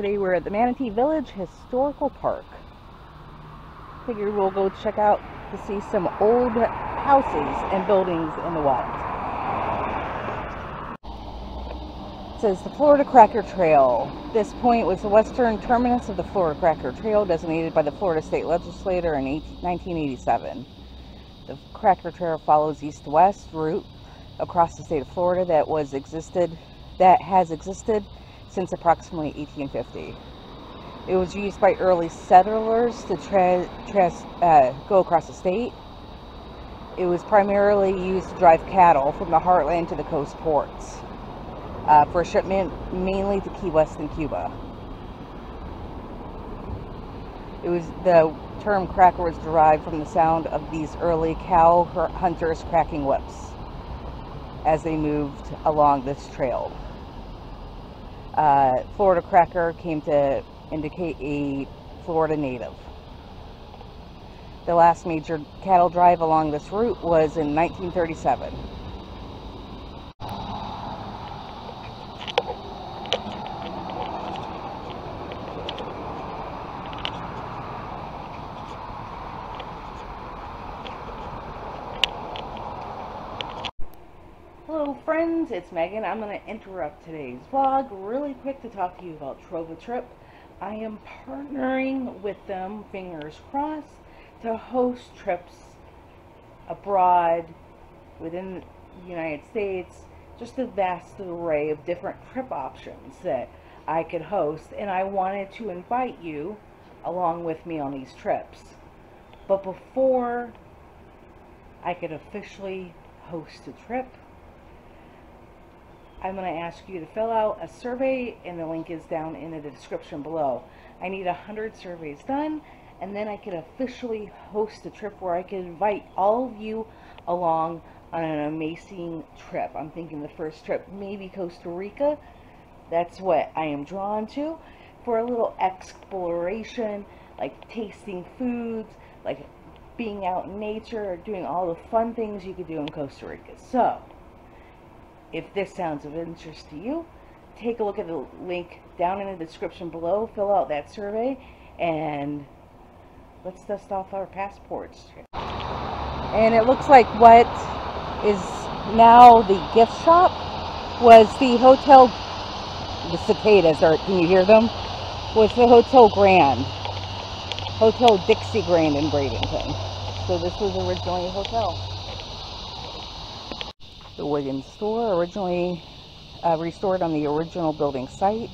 Today we're at the Manatee Village Historical Park. Figured we'll go check out to see some old houses and buildings in the wild. It says the Florida Cracker Trail. This point was the western terminus of the Florida Cracker Trail, designated by the Florida State Legislature in 1987. The Cracker Trail follows east-to-west route across the state of Florida that has existed since approximately 1850. It was used by early settlers to go across the state. It was primarily used to drive cattle from the heartland to the coast ports for shipment mainly to Key West and Cuba. The term cracker was derived from the sound of these early cow hunters cracking whips as they moved along this trail. Florida Cracker came to indicate a Florida native. The last major cattle drive along this route was in 1937. Hello friends, it's Megan. I'm going to interrupt today's vlog really quick to talk to you about Trova Trip. I am partnering with them, fingers crossed, to host trips abroad, within the United States, just a vast array of different trip options that I could host, and I wanted to invite you along with me on these trips. But before I could officially host a trip, I'm going to ask you to fill out a survey, and the link is down in the description below. I need 100 surveys done, and then I can officially host a trip where I can invite all of you along on an amazing trip. I'm thinking the first trip, maybe Costa Rica. That's what I am drawn to, for a little exploration, like tasting foods, like being out in nature, doing all the fun things you could do in Costa Rica. So, if this sounds of interest to you, take a look at the link down in the description below, fill out that survey, and let's dust off our passports. And it looks like what is now the gift shop was the hotel, the cicadas, or can you hear them? Was the Hotel Grand, Hotel Dixie Grand in Bradenton. So this was originally a hotel. The Wigan Store, originally restored on the original building site.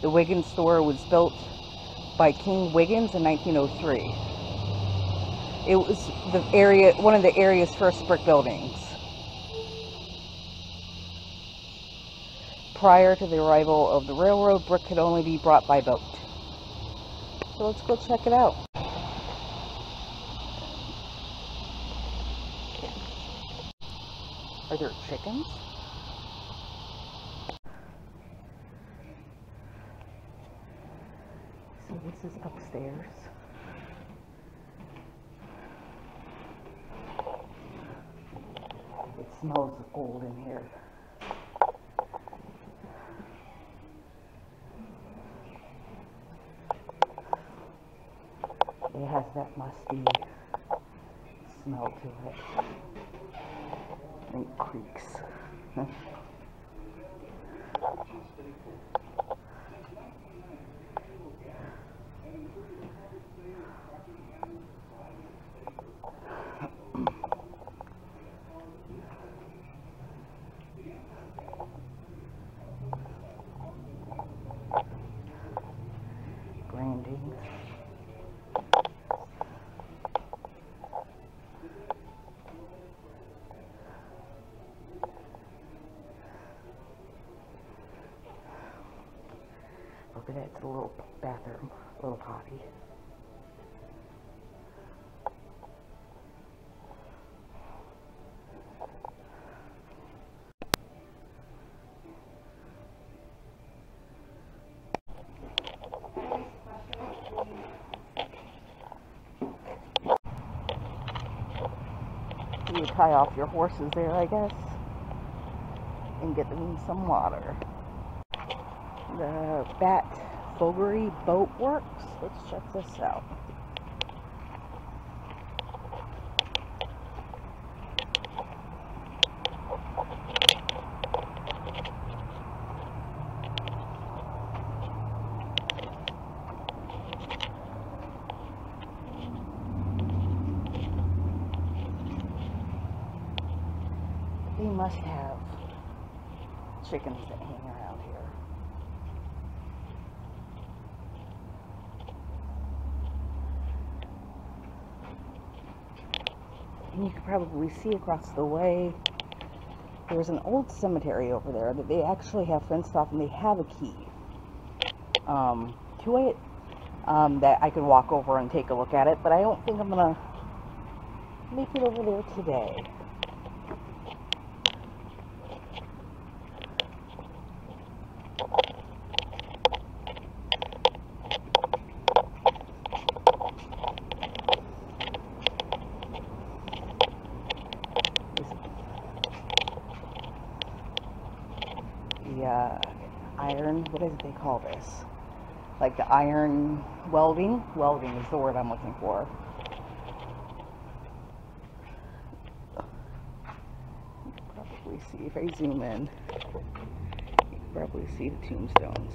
The Wigan Store was built by King Wiggins in 1903. It was one of the area's first brick buildings. Prior to the arrival of the railroad, brick could only be brought by boat. So let's go check it out. Are there chickens? So this is upstairs. It smells old in here. It has that musty smell to it. And creaks. Branding. Look at that, it's a little bathroom, a little potty. You tie off your horses there, I guess, and get them some water. The bat Fogery Boat Works. Let's check this out. They must have chickens that hang around here. And you can probably see across the way, there's an old cemetery over there that they actually have fenced off, and they have a key to it that I could walk over and take a look at it, but I don't think I'm gonna make it over there today. The iron, what is it they call this? Like the iron welding? Welding is the word I'm looking for. You can probably see, if I zoom in, you can probably see the tombstones.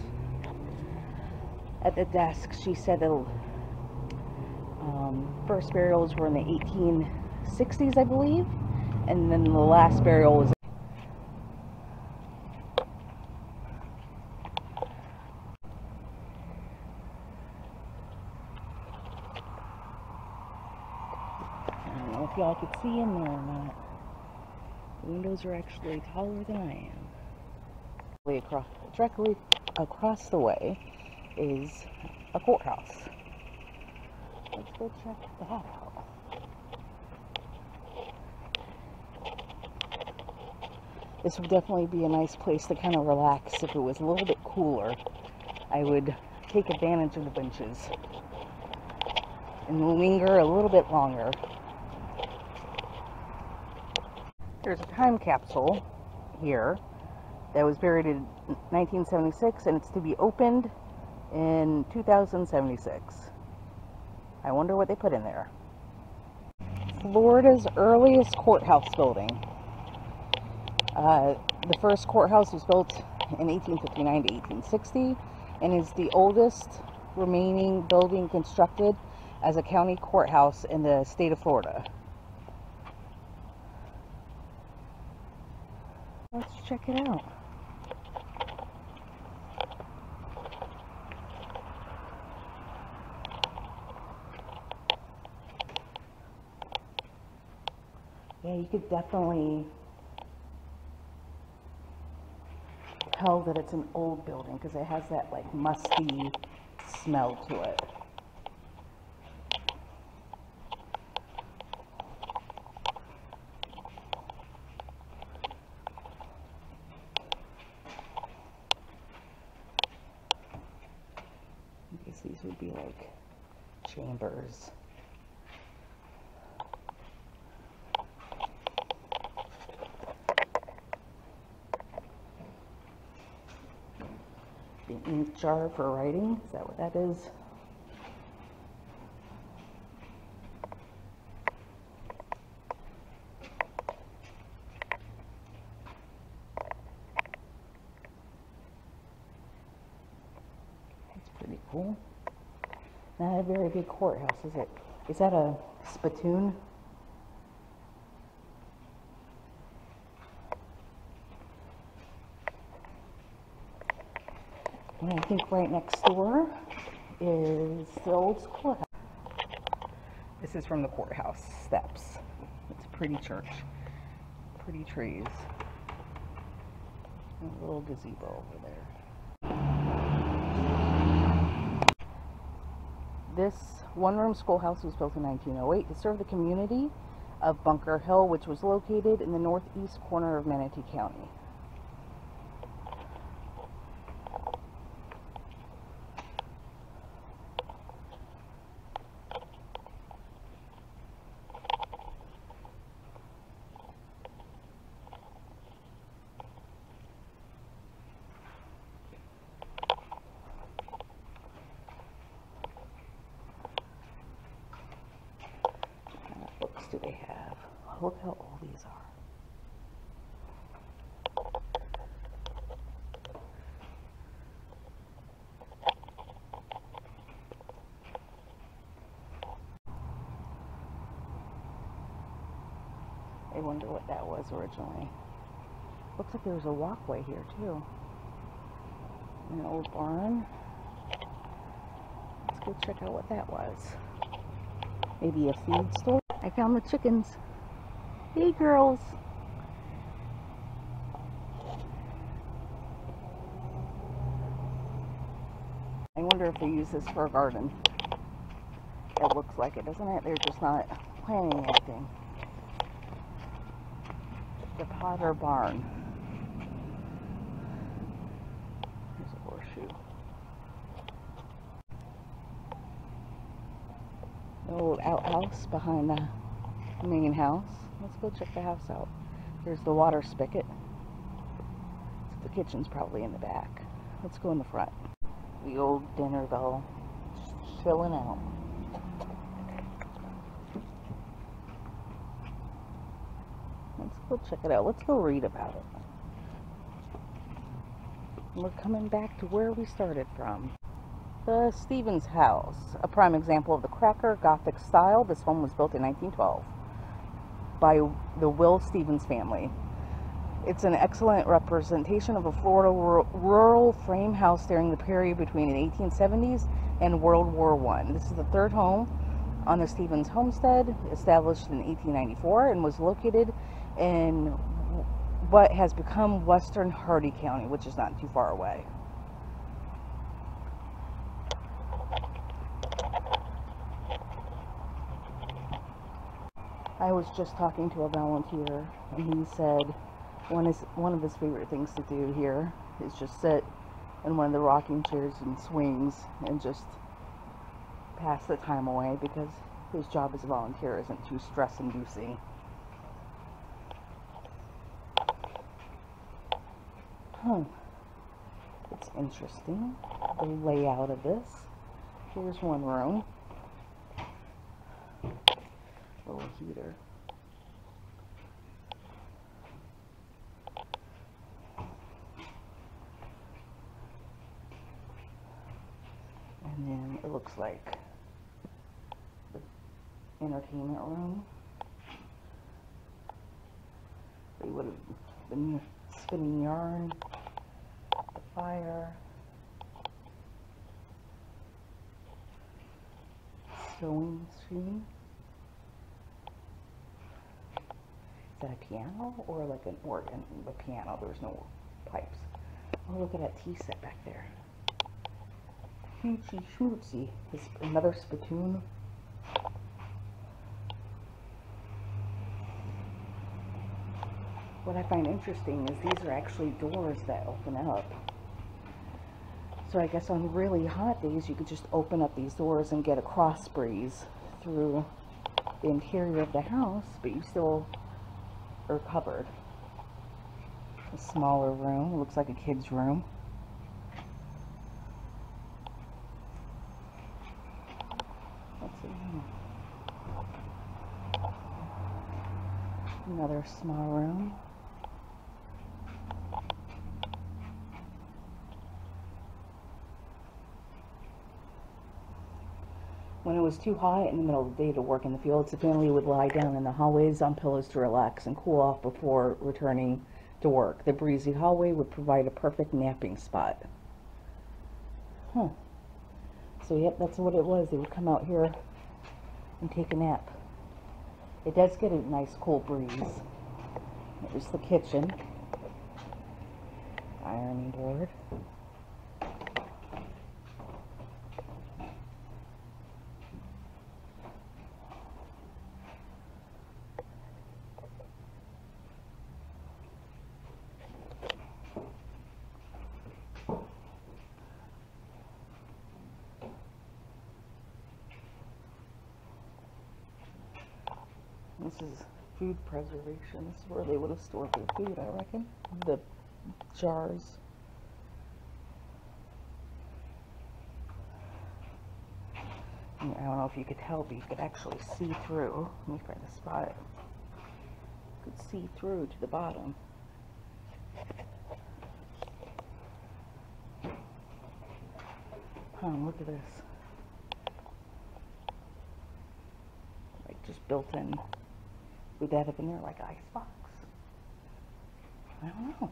At the desk, she said the first burials were in the 1860s, I believe, and then the last burial was if y'all could see in there or not. The windows are actually taller than I am. Directly across the way is a courthouse. Let's go check that out. This would definitely be a nice place to kind of relax. If it was a little bit cooler, I would take advantage of the benches and linger a little bit longer. There's a time capsule here that was buried in 1976, and it's to be opened in 2076. I wonder what they put in there. Florida's earliest courthouse building. The first courthouse was built in 1859 to 1860 and is the oldest remaining building constructed as a county courthouse in the state of Florida. Let's check it out. Yeah, you could definitely tell that it's an old building because it has that like musty smell to it. I guess these would be like chambers. The ink jar for writing, is that what that is? That's pretty cool. Not a very big courthouse, is it? Is that a spittoon? And I think right next door is the old courthouse. This is from the courthouse steps. It's a pretty church. Pretty trees. And a little gazebo over there. This one-room schoolhouse was built in 1908 to serve the community of Bunker Hill, which was located in the northeast corner of Manatee County. look how old these are. I wonder what that was originally. Looks like there was a walkway here too. An old barn. Let's go check out what that was. Maybe a feed store? I found the chickens. Hey girls. I wonder if they use this for a garden. It looks like it, doesn't it? They're just not planting anything. The Potter Barn. There's a horseshoe. The old outhouse behind the main house. Let's go check the house out. There's the water spigot. The kitchen's probably in the back. Let's go in the front. The old dinner bell just chilling out. Let's go check it out. Let's go read about it. We're coming back to where we started from. The Stevens house, a prime example of the Cracker Gothic style. This one was built in 1912 by the Will Stevens family. It's an excellent representation of a Florida rural frame house during the period between the 1870s and World War I. This is the third home on the Stevens homestead, established in 1894, and was located in what has become western Hardy County, which is not too far away. I was just talking to a volunteer, and he said one of his favorite things to do here is just sit in one of the rocking chairs and swings and just pass the time away, because his job as a volunteer isn't too stress-inducing. It's interesting, the layout of this. Here's one room. Little heater. And then it looks like the entertainment room. They would have been spinning yarn, the fire, sewing machine. Is that a piano or like an organ? The piano, there's no pipes. Oh, look at that tea set back there. Hoochie shootsy. There's another spittoon. What I find interesting is these are actually doors that open up. So I guess on really hot days you could just open up these doors and get a cross breeze through the interior of the house, but you still are covered. A smaller room, it looks like a kid's room. Let's see. Another small room. When it was too hot in the middle of the day to work in the fields, the family would lie down in the hallways on pillows to relax and cool off before returning to work. The breezy hallway would provide a perfect napping spot. So yep, that's what it was. They would come out here and take a nap. It does get a nice cool breeze. There's the kitchen. Ironing board. This is food preservation. This is where they would have stored their food, I reckon. The jars. And I don't know if you could tell, but you could actually see through. Let me find a spot. see through to the bottom. Look at this. Like just built in. Would that have been there like icebox? I don't know.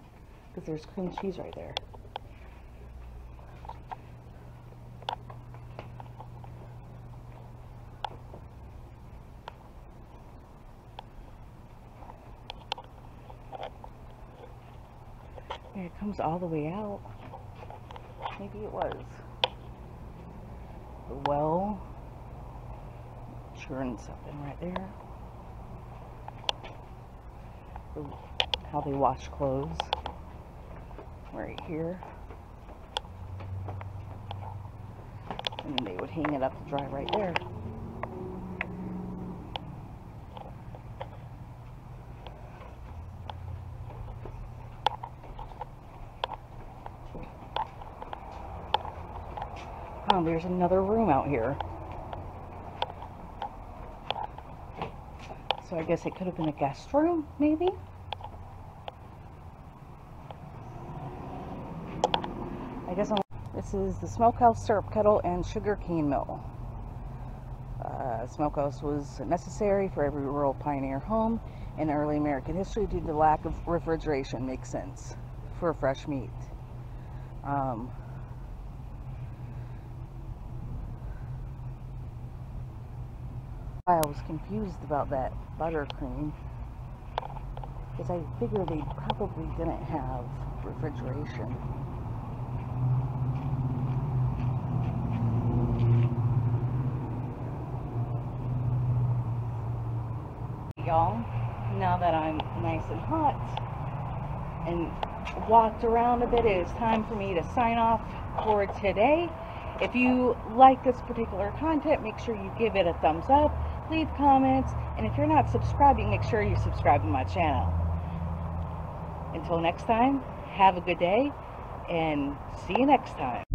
Because there's cream cheese right there. And it comes all the way out. Maybe it was. The well. Churning something right there. How they wash clothes. Right here. And then they would hang it up to dry right there. Oh, there's another room out here. So I guess it could have been a guest room, maybe? I guess this is the smokehouse, syrup kettle, and sugar cane mill. Smokehouse was necessary for every rural pioneer home in early American history due to the lack of refrigeration. Makes sense for fresh meat. I was confused about that buttercream because I figured they probably didn't have refrigeration. Y'all, now that I'm nice and hot and walked around a bit, it is time for me to sign off for today. If you like this particular content, make sure you give it a thumbs up, leave comments, and if you're not subscribing, make sure you subscribe to my channel. Until next time, have a good day, and see you next time.